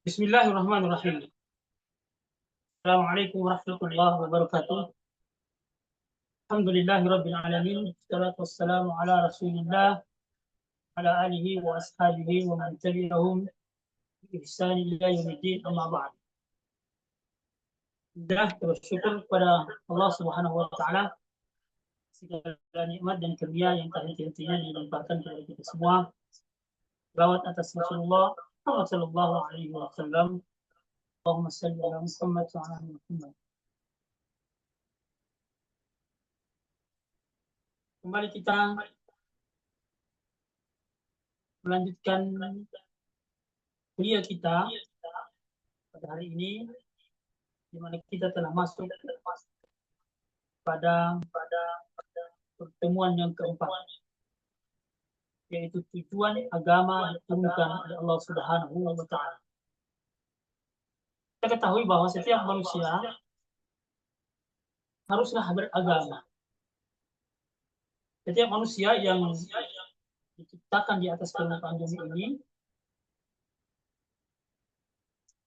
Bismillahirrahmanirrahim. Assalamualaikum warahmatullahi wabarakatuh. Alhamdulillahirabbil alamin. Wassalatu wassalamu ala Rasulillah ala alihi wa ashabihi wa man tabi'ahum bi ihsan ila yaumiddin, amma ba'd. Alhamdulillah, bersyukur kepada Allah Subhanahu wa taala segala nikmat dan karunia yang tak henti-hentinya dilimpahkan kepada kita semua. Selawat atas Rasulullah Muhammad sallallahu alaihi wasallam. Allahumma shalli ala Muhammad wa ala ali Muhammad. Kembali kita melanjutkan kuliah kita pada hari ini, di mana kita telah masuk pada pertemuan yang keempat, yaitu tujuan agama diturunkan oleh Allah Subhanahu wa taala. Kita ketahui bahwa setiap manusia haruslah beragama. Setiap manusia yang diciptakan di atas permukaan bumi ini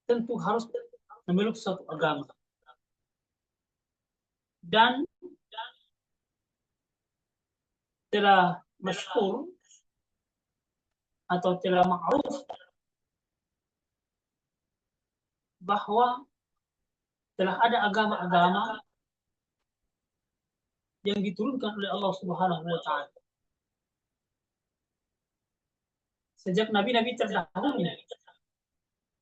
tentu harus memiliki suatu agama. Dan telah masyhur atau telah ma'ruf bahwa telah ada agama-agama yang diturunkan oleh Allah Subhanahu wa taala. Sejak nabi-nabi terdahulu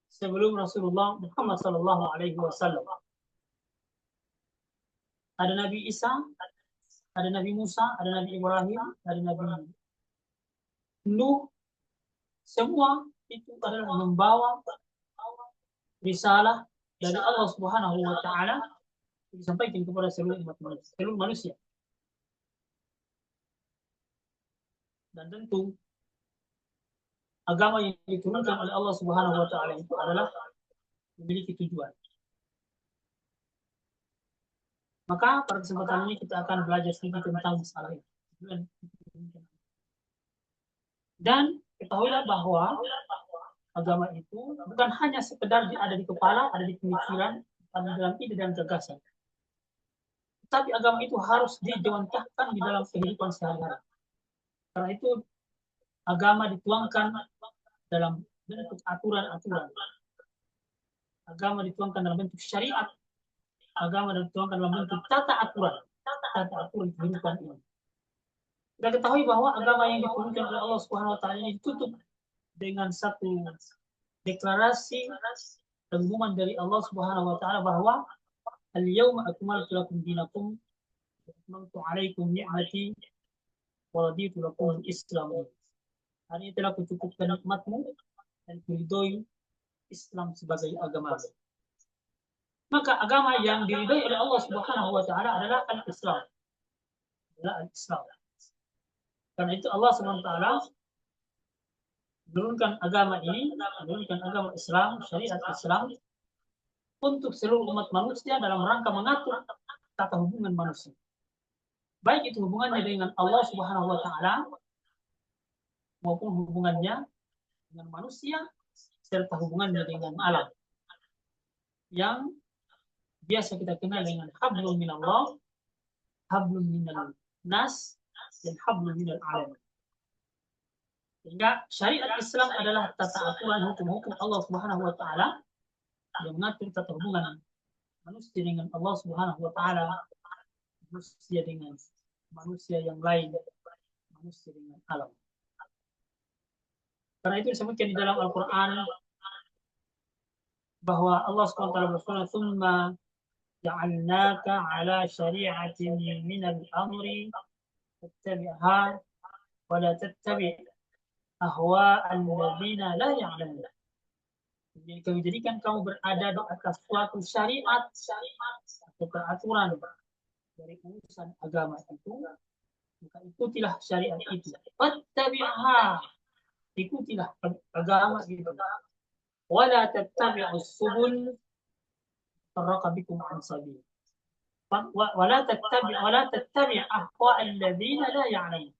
sebelum Rasulullah Muhammad sallallahu alaihi wasallam. Ada Nabi Isa, ada Nabi Musa, ada Nabi Ibrahim, ada Nabi Nuh. Semua itu adalah membawa risalah dari Allah Subhanahu wa taala disampaikan kepada seluruh umat manusia, seluruh manusia. Dan tentu agama yang diturunkan oleh Allah Subhanahu wa taala itu adalah memiliki tujuan. Maka pada kesempatan ini kita akan belajar sedikit tentang masalah ini. Dan ketahuilah bahwa agama itu bukan hanya sekedar ada di kepala, ada di pemikiran, ada dalam ide dan gagasan. Tapi agama itu harus dijawantahkan di dalam kehidupan sehari-hari. Karena itu agama dituangkan dalam bentuk aturan-aturan. Agama dituangkan dalam bentuk syariat. Agama dituangkan dalam bentuk tata aturan kehidupan ini. Kita ketahui bahwa agama yang diturunkan oleh Allah Subhanahu wa taala ini ditutup dengan satu deklarasi pengumuman dari Allah Subhanahu wa taala bahwa al-yauma akmaltu lakum dinakum wa atmamtu 'alaikum ni'mati wa raditu lakum al-Islam. Hari ini telah kucukupkan nikmatmu dan kuridhoi Islam sebagai agama. Maka agama yang diridhoi oleh Allah Subhanahu wa taala adalah al-Islam. Karena itu Allah Subhanahu wa taala menurunkan agama ini, menurunkan agama Islam, syariat Islam untuk seluruh umat manusia dalam rangka mengatur tata hubungan manusia. Baik itu hubungannya dengan Allah Subhanahu wa taala maupun hubungannya dengan manusia serta hubungannya dengan alam. Yang biasa kita kenal dengan hablum minallah, hablum minal nas, dan hablum minal alam. Sehingga syariat Islam adalah tata aturan hukum-hukum Allah Subhanahu wa taala yang mengatur tata hubungan manusia dengan Allah Subhanahu wa taala, manusia dengan manusia yang lain, manusia dengan alam. Karena itu disebutkan di dalam Al-Qur'an bahwa Allah Subhanahu wa taala berfirman, "Tsumma ja'alnaka 'ala syari'atin min al-amri fattabi'ha wa la tattabi' ahwa alladzina la ya'lamun." Jadi kami jadikan kamu berada di atas suatu syariat atau peraturan dari urusan agama itu, maka ikutilah syariat itu. Fattabi'ha, ikutilah agama itu. Wala tattabi'us subul farraqa bikum an sabil. Wala tattabi' ahwa alladzina la ya'lamun.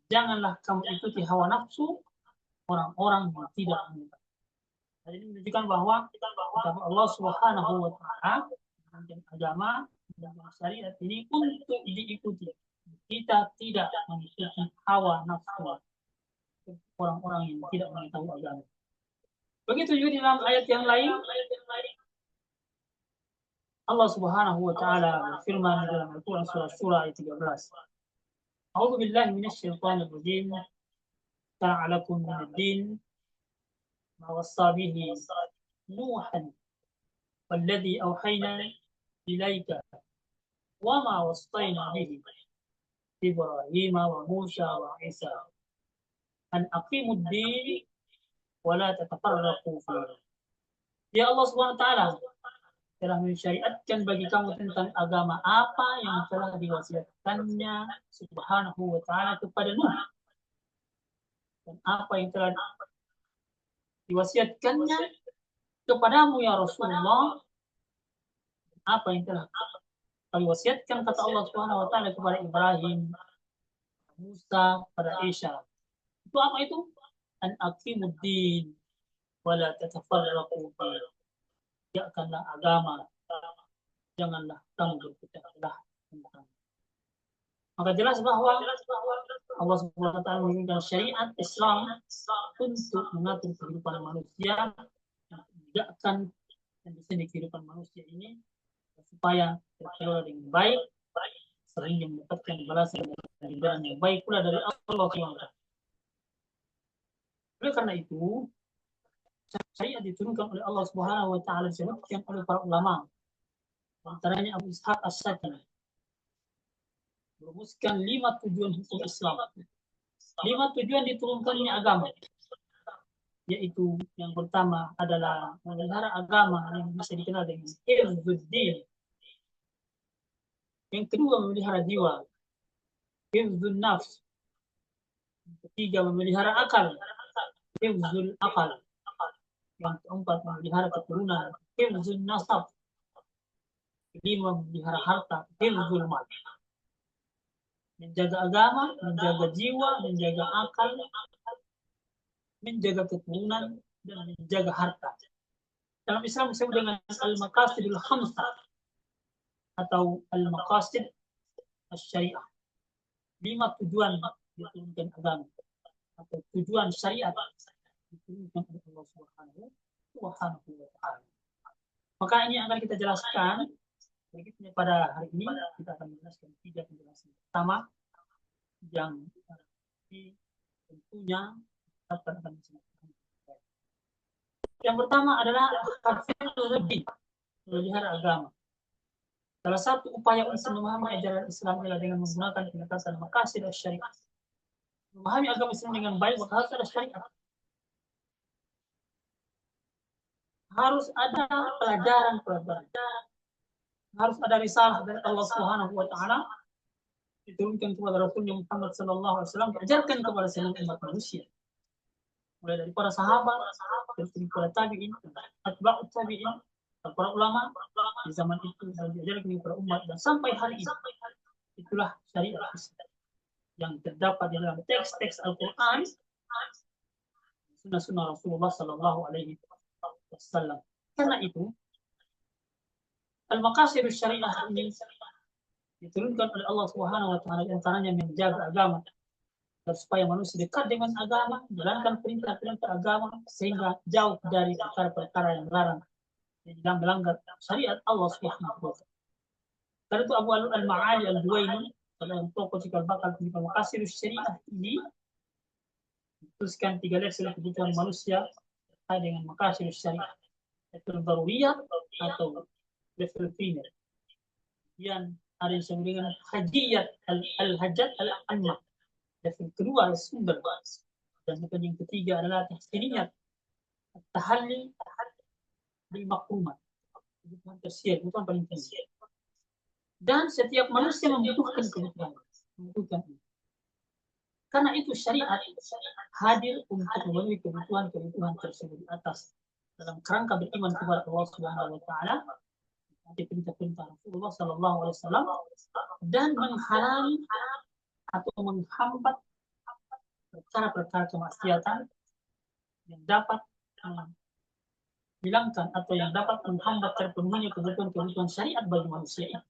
Janganlah kamu ikuti hawa nafsu orang-orang yang tidak mengetahui. Hal ini menunjukkan bahwa Allah Subhanahu wa taala dan agama dan syariat ini untuk diikuti. Kita tidak mengikuti hawa nafsu orang-orang yang tidak mengetahui agama. Begitu juga di dalam ayat yang lain, Allah Subhanahu wa taala berfirman di dalam Al-Qur'an surah ayat 13. A'udzu billahi minasyaitonir rajim. Ta'alakum min-ad-din ma wassa bihi Nuhan walladzi auhayna ilaika wa ma wassayna bihi Ibrahim wa Musa wa Isa an aqimud-din wa la tatafarraqu fihi. Ya Allah Subhanahu wa taala telah mensyariatkan bagi kamu tentang agama apa yang telah diwasiatkannya Subhanahu wa taala kepada Nuh, dan apa yang telah diwasiatkannya kepadamu ya Rasulullah, apa yang telah kami wasiatkan kata Allah Subhanahu wa taala kepada Ibrahim, Musa, pada Isa. Itu apa itu? An aqimuddin wa la tatafarraqu fihi. Tegakkanlah agama, janganlah kamu berpecah belah tentang. Maka jelas bahwa Allah Subhanahu wa taala menginginkan syariat Islam untuk mengatur kehidupan manusia, menegakkan dan di sini kehidupan manusia ini supaya terkelola dengan baik, sehingga mendapatkan balasan dan ganjaran yang baik pula dari Allah Subhanahu wa taala. Oleh karena itu, syariat diturunkan oleh Allah Subhanahu wa taala disebutkan oleh para ulama, antaranya Abu Ishaq As-Sakani, merumuskan 5 tujuan hukum Islam. 5 tujuan diturunkannya agama, yaitu yang pertama adalah memelihara agama yang bisa dikenal dengan hifdzuddin. Yang kedua memelihara jiwa, hifdzun nafs. Yang ketiga memelihara akal, hifdzul akal. Yang keempat memelihara keturunan, hifdzun nasab. Kelima memelihara harta, hifdzul mal. Menjaga agama, menjaga jiwa, menjaga akal, menjaga keturunan, dan menjaga harta. Dalam Islam disebut dengan al-maqasidul khamsah atau al-maqasid syariah. 5 tujuan diturunkan agama atau tujuan syariat diturunkan oleh Allah Subhanahu wa taala. Maka ini akan kita jelaskan. Berikutnya pada hari ini kita akan menjelaskan 3 penjelasan. Pertama, yang tentunya akan disebutkan. Yang pertama adalah hafidzuddin, memelihara agama. Salah satu upaya untuk memahami ajaran Islam adalah dengan menggunakan pendekatan maqasid syariah. Memahami agama Islam dengan baik maka harus ada syariat. Harus ada pelajaran. Harus ada risalah dari Allah Subhanahu wa taala diturunkan kepada Rasulnya Muhammad sallallahu alaihi wasallam, diajarkan kepada seluruh umat manusia. Mulai dari para sahabat, terus para tabi'in, atba'ut tabi'in, para ulama di zaman itu dan diajarkan kepada umat dan sampai hari ini. Itulah syariat Islam yang terdapat di dalam teks-teks Al-Qur'an, sunnah-sunnah Rasulullah sallallahu alaihi wasallam. Karena itu al-maqasidus syariah ini diturunkan oleh Allah Subhanahu wa taala, antaranya menjaga agama supaya manusia dekat dengan agama, menjalankan perintah-perintah agama sehingga jauh dari perkara-perkara yang larang dan melanggar syariat Allah Subhanahu wa taala. Karena itu Abu Al-Ma'ali Al-Juwaini dalam tokoh cikal bakal tentang maqasidus syariah ini menuliskan 3 level kebutuhan manusia terkait dengan maqasidus syariah. Level daruriyah atau level primer. Kemudian ada yang disebut dengan hajiyat al-hajat al-ammah. Level kedua sumber. Dan yang ketiga adalah tahsiniyat at-tahalli bil makrumat. Kebutuhan tersier, kebutuhan paling tinggi. Dan setiap manusia membutuhkan kebutuhan. Karena itu syariat hadir untuk memenuhi kebutuhan tersebut di atas dalam kerangka beriman kepada Allah Subhanahu wa taala, perintah-perintah Rasulullah sallallahu alaihi wasallam, dan menghalangi atau menghambat perkara-perkara kemaksiatan yang dapat hilangkan atau yang dapat menghambat terpenuhinya kebutuhan-kebutuhan syariat bagi manusia ini.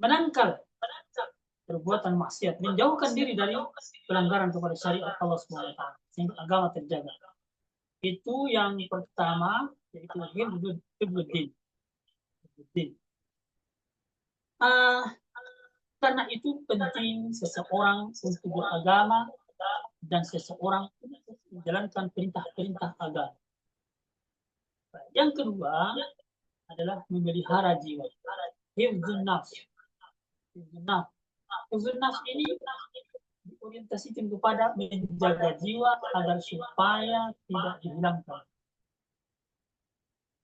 Menangkal perbuatan maksiat, menjauhkan diri dari pelanggaran kepada syariat Allah SWT sehingga agama terjaga. Itu yang pertama, yaitu hifdzuddin. Karena itu penting seseorang untuk beragama dan seseorang untuk menjalankan perintah-perintah agama. Yang kedua adalah memelihara jiwa. Hifdzun nafs. Hifdzun nafs ini diorientasikan kepada menjaga jiwa agar supaya tidak dihilangkan.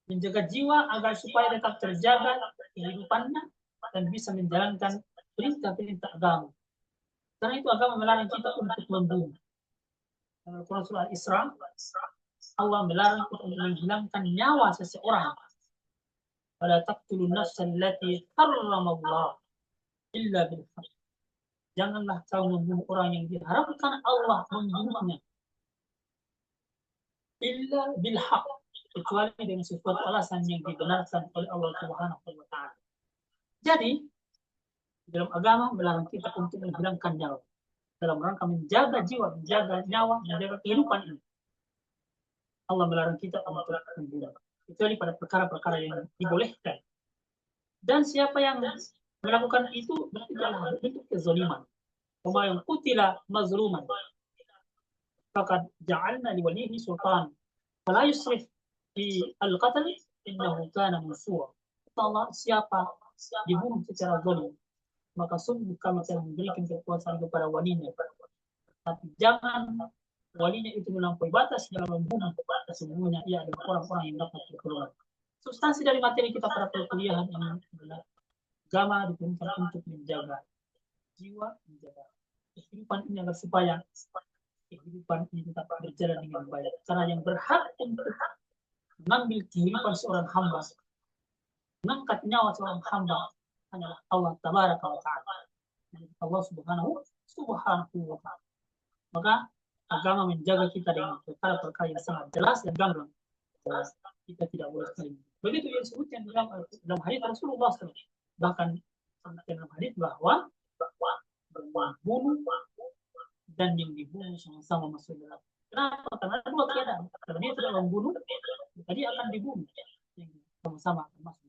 Menjaga jiwa agar supaya tetap terjaga kehidupannya dan bisa menjalankan perintah-perintah agama. Karena itu agama melarang kita untuk membunuh. Dalam Al-Quran surah Al-Isra, Allah melarang kita untuk menghilangkan nyawa seseorang. Wala taqtulun nafsa allati harramallah illa bil haqq. Janganlah kau membunuh orang yang diharamkan Allah membunuhnya. Illa bil haqq, kecuali dengan sesuatu alasan yang dibenarkan oleh Allah Subhanahu wa taala. Jadi, dalam agama melarang kita untuk menghilangkan nyawa dalam rangka menjaga jiwa, menjaga nyawa, menjaga kehidupan ini. Allah melarang kita untuk membunuh, kecuali pada perkara-perkara yang dibolehkan. Dan siapa yang melakukan itu berarti adalah bentuk kezaliman. Wa yang qutila mazluman faqad ja'alna li walihi sultan fala yusrif fi al-qatl innahu kana mansura. Allah, siapa dibunuh secara zalim, maka sungguh kami telah memberikan kekuasaan kepada walinya. Tapi jangan walinya itu melampaui batas dalam membunuh, sesungguhnya ia adalah orang-orang yang dapat berkeluar. Substansi dari materi kita pada perkuliahan ini adalah agama diperintahkan untuk menjaga jiwa, menjaga kehidupan ini agar supaya kehidupan ini tetap berjalan dengan baik. Karena yang berhak untuk mengambil kehidupan seorang hamba, mengangkat nyawa seorang hamba hanyalah Allah Tabaraka wa Ta'ala. Allah Subhanahu wa Ta'ala. Maka agama menjaga kita dengan perkara-perkara yang sangat jelas dan gamblang. Kita tidak boleh saling. Begitu yang disebutkan dalam hadis Rasulullah SAW. Bahkan dalam hadis bahwa membunuh dan yang dibunuh sama-sama masuk dalam. Kenapa? Karena ada dua keadaan. Kalau dia tidak membunuh, tadi akan dibunuh. Sama-sama akan masuk.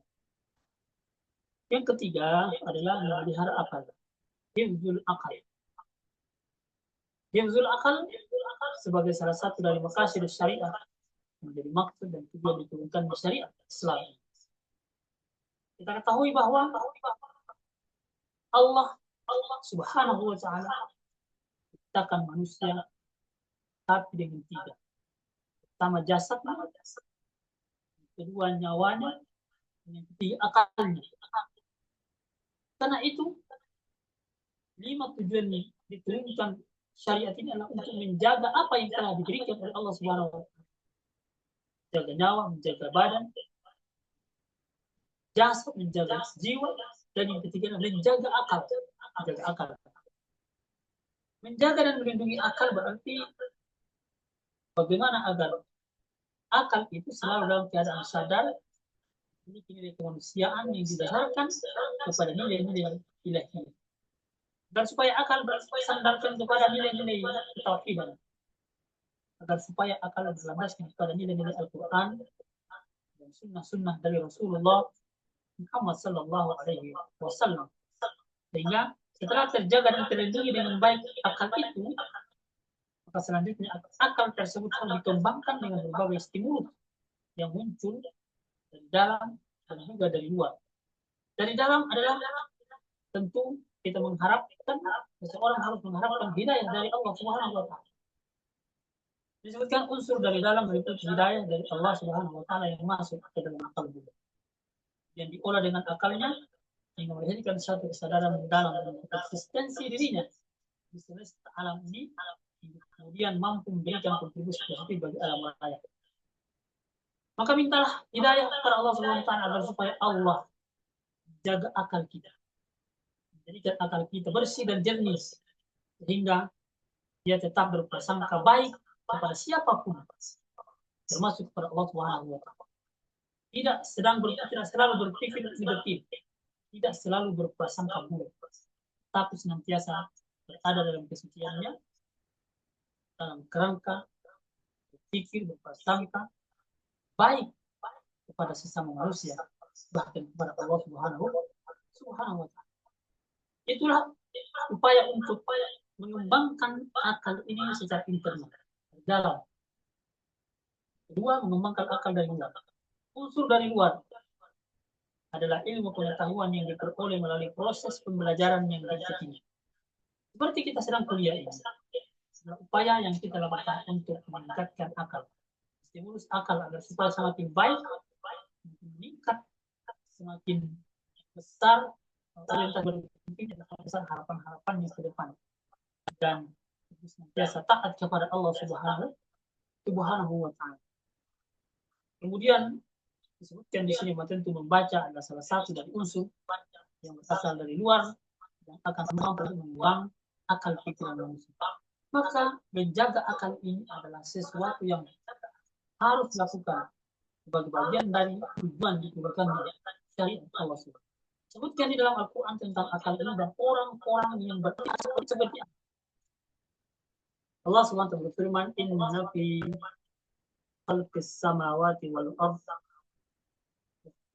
Yang ketiga adalah memelihara akal. Hifdzul akal. Hifdzul akal sebagai salah satu dari maqasid syariah menjadi maksud dan tujuan diturunkan di syariat Islam. Kita ketahui bahwa Allah Subhanahu wa Ta'ala menciptakan manusia tapi dengan tiga. Pertama jasadnya, kedua nyawanya, dan yang ketiga akalnya. Karena itu 5 tujuan diturunkan syariat ini adalah untuk menjaga apa yang telah diberikan oleh Allah Subhanahu wa Ta'ala. Menjaga nyawa, menjaga badan, jasad, menjaga jiwa, dan yang ketiga menjaga akal. Menjaga akal. Menjaga dan melindungi akal berarti bagaimana agar akal itu selalu dalam keadaan sadar, memiliki nilai kemanusiaan yang didasarkan kepada nilai-nilai ilahi. Dan supaya akal bersandarkan kepada nilai-nilai ketauhidan. Agar supaya akal berlandaskan kepada nilai-nilai Al-Quran dan sunnah-sunnah dari Rasulullah Muhammad Sallallahu Alaihi Wasallam. Sehingga setelah terjaga dan terlindungi dengan baik akal itu, maka selanjutnya akal tersebut harus dikembangkan dengan berbagai stimulus yang muncul dari dalam dan juga dari luar. Dari dalam adalah tentu kita mengharapkan, seseorang harus mengharapkan hidayah dari Allah Subhanahu wa Ta'ala. Disebutkan unsur dari dalam berikut hidayah dari Allah Subhanahu wa Ta'ala yang masuk ke dalam akal juga. Yang diolah dengan akalnya sehingga melahirkan satu kesadaran mendalam dan eksistensi dirinya di semesta alam ini, kemudian mampu memberikan kontribusi positif bagi alam raya. Maka mintalah hidayah kepada Allah Subhanahu wa Ta'ala agar supaya Allah jaga akal kita, menjadikan akal kita bersih dan jernih sehingga dia tetap berprasangka baik kepada siapapun, termasuk kepada Allah Subhanahu wa taala. Tidak selalu berpikir negatif, tidak selalu berprasangka buruk, tapi senantiasa berada dalam kesuciannya, dalam kerangka berpikir berprasangka baik kepada sesama manusia, bahkan kepada Allah Subhanahu wa taala. Itulah upaya untuk mengembangkan akal ini secara internal, dalam. Kedua, mengembangkan akal dari luar. Unsur dari luar adalah ilmu pengetahuan yang diperoleh melalui proses pembelajaran yang diikuti. Seperti kita sedang kuliah ini, upaya yang kita lakukan untuk meningkatkan akal, stimulus akal agar supaya semakin baik, semakin meningkat, semakin besar orientasi berpikir dan besar harapan-harapannya ke depan, dan senantiasa taat kepada Allah Subhanahu wa taala. Kemudian disebutkan di sini tentu membaca adalah salah satu dari unsur yang berasal dari luar yang akan mampu mengubah akal pikiran manusia. Maka menjaga akal ini adalah sesuatu yang harus dilakukan sebagai bagian dari tujuan dikeluarkannya syariat Allah Subhanahu. Sebutkan di dalam Al-Quran tentang akal ini dan orang-orang yang berpikir seperti Allah Subhanahu berfirman, Inna fi khalqis samawati wal ardh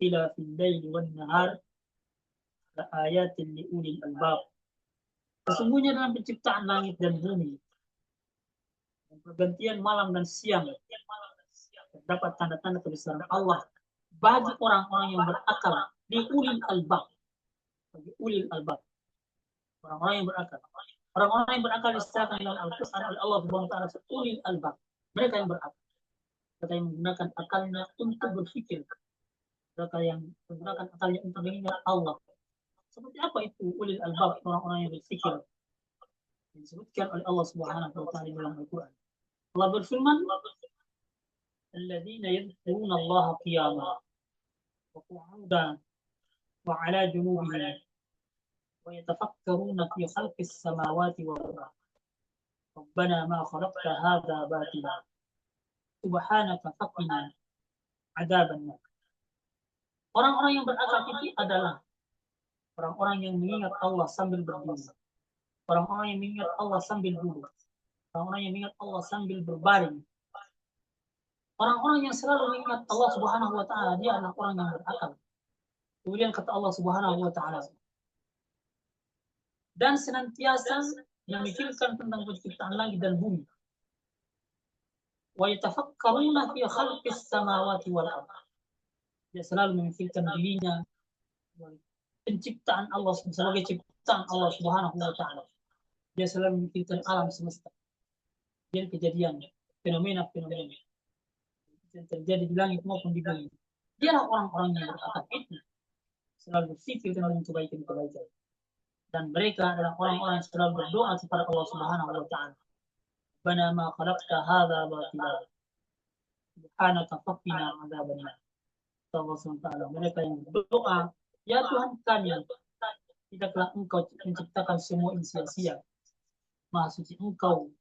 ila fil laili wan nahar la ayatin li ulil albab. Sesungguhnya dalam penciptaan langit dan bumi dan pergantian malam dan siang terdapat tanda-tanda kebesaran Allah bagi orang-orang yang berakal, di ulil albab, bagi ulil albab, orang-orang yang berakal. Orang-orang yang berakal disebutkan dalam Al-Quran oleh Allah Subhanahu wa taala ulil albab. Mereka yang berakal, mereka yang menggunakan akalnya untuk berpikir, mereka yang menggunakan akalnya untuk mengingat Allah. Seperti apa itu ulil albab, orang-orang yang berpikir? Yang disebutkan oleh Allah Subhanahu wa taala dalam Al-Quran. Allah berfirman, "Alladzina yadhkuruna Allah qiyaman wa qu'udan wa 'ala junubihim wa yatafakkaruna fi khalqis samawati wal ardh. Rabbana ma khalaqta hadza batila. Subhanaka faqina 'adzabannar." Orang-orang yang berakal itu adalah orang-orang yang mengingat Allah sambil berdiri, orang-orang yang mengingat Allah sambil duduk, orang-orang yang mengingat Allah sambil berbaring. Orang-orang yang selalu mengingat Allah Subhanahu wa taala, dia adalah orang yang berakal. Kemudian kata Allah Subhanahu wa taala, dan senantiasa memikirkan tentang penciptaan langit dan bumi. Wa yatafakkaruna fi khalqis samawati wal ardh. Dia selalu memikirkan dirinya penciptaan Allah sebagai ciptaan Allah Subhanahu wa taala. Dia selalu memikirkan alam semesta. Dan kejadian, fenomena-fenomena yang terjadi di langit maupun di bumi. Dialah orang-orang yang berakal itu, selalu berpikir tentang kebaikan-kebaikan. Dan mereka adalah orang-orang yang selalu berdoa kepada Allah Subhanahu wa taala. Rabbana ma khalaqta hadza batila. Subhanaka faqina adzabannar. Allah SWT, mereka yang berdoa, ya Tuhan kami, tidaklah Engkau menciptakan semua ini sia-sia. Maha suci Engkau,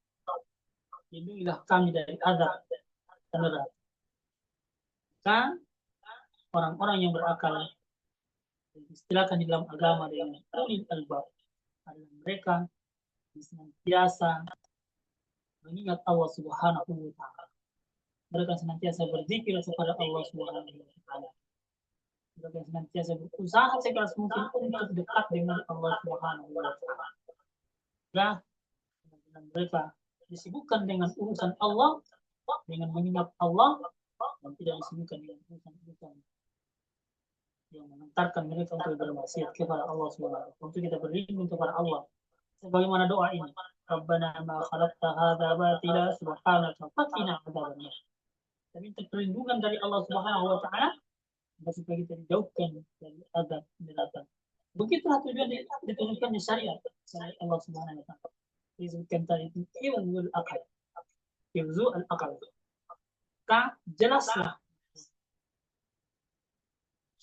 lindungilah kami dari azab neraka. Maka orang-orang yang berakal istilahkan di dalam agama dengan ulil albab adalah mereka yang senantiasa mengingat Allah Subhanahu wa taala. Mereka senantiasa berzikir kepada Allah Subhanahu wa taala. Mereka senantiasa berusaha sekeras mungkin untuk dekat dengan Allah Subhanahu wa taala. Nah, mereka disibukkan dengan urusan Allah, dengan mengingat Allah, dan tidak disibukkan dengan urusan-urusan yang mengantarkan mereka untuk bermaksiat kepada Allah Subhanahu. Untuk kita berlindung kepada Allah. Sebagaimana doa ini, Rabbana ma khalaqta hadza batila subhanaka faqina adzabannar. Kita minta perlindungan dari Allah Subhanahu wa taala supaya kita dijauhkan dari azab neraka. Begitulah tujuan diturunkannya syariat Allah Subhanahu wa taala. Disebutkan tadi itu ilmu akal. Ilmu al-akal. Maka jelaslah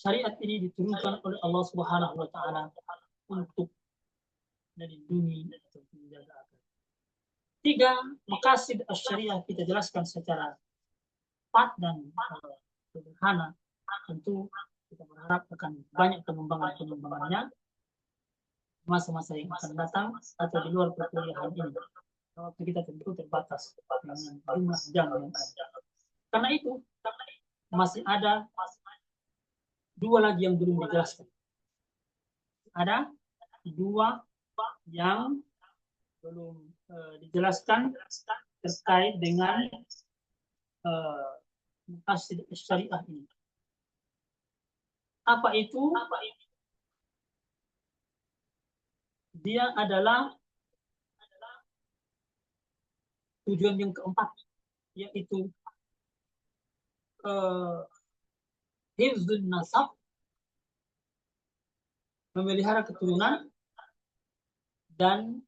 syariat ini diturunkan oleh Allah Subhanahu wa taala untuk melindungi atau menjaga akal. 3, maqasid syariah kita jelaskan secara cepat dan sederhana, tentu kita berharap akan banyak pengembangannya masa-masa yang akan datang atau di luar perkuliahan ini. Waktu kita tentu terbatas dengan jumlah jam yang ada. Karena itu masih ada dua lagi yang belum dijelaskan. Ada dua yang belum dijelaskan terkait dengan maqasid syariah ini. Apa itu? Dia adalah tujuan yang keempat, yaitu hifzun nasab, memelihara keturunan, dan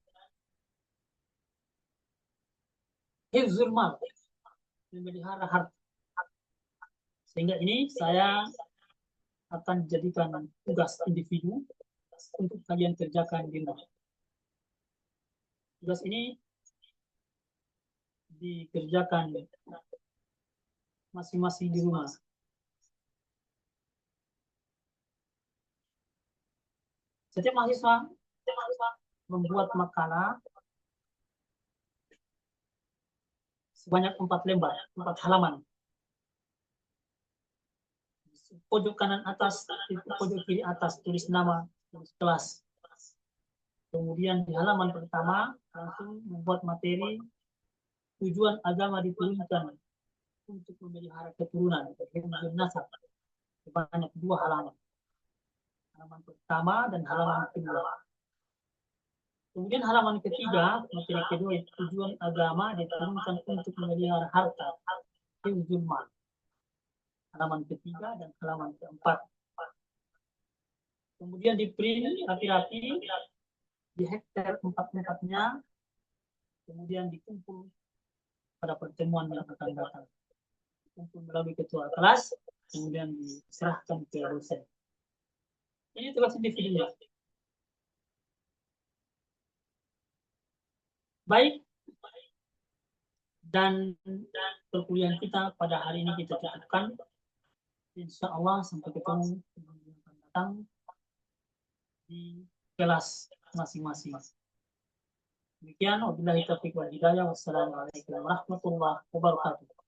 hifzul mal, memelihara harta. Sehingga ini saya akan jadikan tugas individu untuk kalian kerjakan di rumah. Tugas ini dikerjakan masing-masing di rumah. Setiap mahasiswa membuat makalah sebanyak 4 lembar, 4 halaman. Pojok kanan atas, pojok kiri atas tulis nama, tulis kelas. Kemudian di halaman pertama langsung membuat materi tujuan agama diturunkan untuk memelihara keturunan, nasab, sebanyak 2 halaman. Halaman pertama dan halaman kedua. Kemudian halaman ketiga, materi kedua, tujuan agama diturunkan untuk memelihara harta, hifzul mal. Halaman ketiga dan halaman keempat. Kemudian di print rapi-rapi, di hektar 4-4-nya, kemudian dikumpul pada pertemuan yang akan datang. Dikumpul melalui ketua kelas, kemudian diserahkan ke dosen. Ini tugas individunya. Baik, dan perkuliahan kita pada hari ini kita cukupkan. Insya Allah sampai ketemu yang akan datang di kelas masing-masing. Demikian, wabillahi taufiq wal hidayah. Wassalamualaikum warahmatullahi wabarakatuh.